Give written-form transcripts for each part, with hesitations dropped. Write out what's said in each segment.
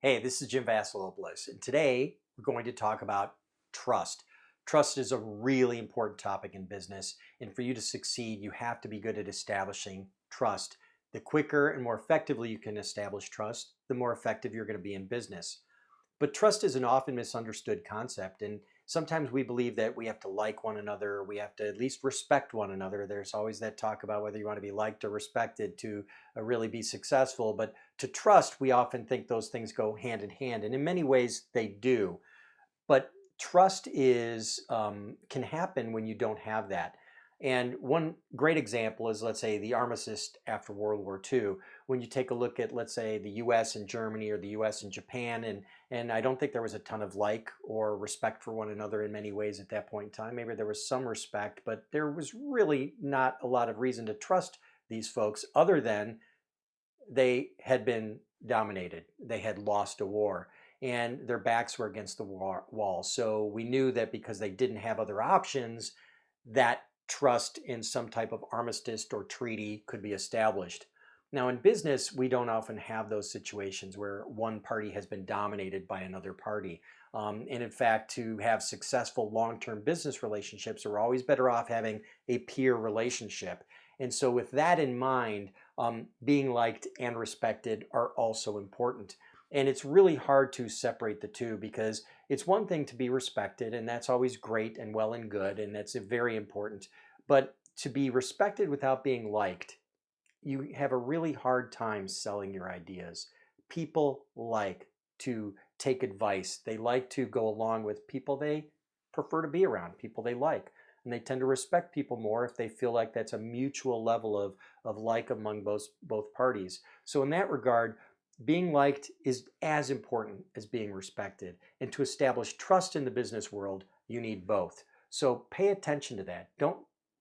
Hey, this is Jim Vasilopoulos, and today we're going to talk about trust. Trust is a really important topic in business, and for you to succeed, you have to be good at establishing trust. The quicker and more effectively you can establish trust, the more effective you're going to be in business. But trust is an often misunderstood concept, and sometimes we believe that we have to like one another, we have to at least respect one another. There's always that talk about whether you want to be liked or respected to really be successful. But to trust, we often think those things go hand in hand, and in many ways they do. But trust is can happen when you don't have that. And one great example is, let's say, the armistice after World War II. When you take a look at, let's say, the U.S. and Germany or the U.S. and Japan, and I don't think there was a ton of like or respect for one another in many ways at that point in time. Maybe there was some respect, but there was really not a lot of reason to trust these folks other than they had been dominated. They had lost a war and their backs were against the wall. So we knew that because they didn't have other options, that trust in some type of armistice or treaty could be established. Now, in business, we don't often have those situations where one party has been dominated by another party. And in fact, to have successful long-term business relationships, we're always better off having a peer relationship. And so with that in mind, being liked and respected are also important. And it's really hard to separate the two because it's one thing to be respected, and that's always great and well and good, and that's very important. But to be respected without being liked, you have a really hard time selling your ideas. People like to take advice. They like to go along with people they prefer to be around, people they like. And they tend to respect people more if they feel like that's a mutual level of like among both parties. So in that regard, being liked is as important as being respected. And to establish trust in the business world, you need both. So pay attention to that. Don't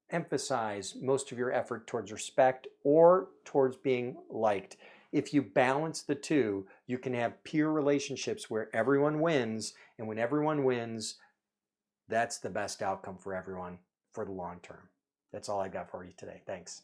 emphasize most of your effort towards respect or towards being liked. If you balance the two, you can have peer relationships where everyone wins. And when everyone wins, that's the best outcome for everyone for the long term. That's all I got for you today. Thanks.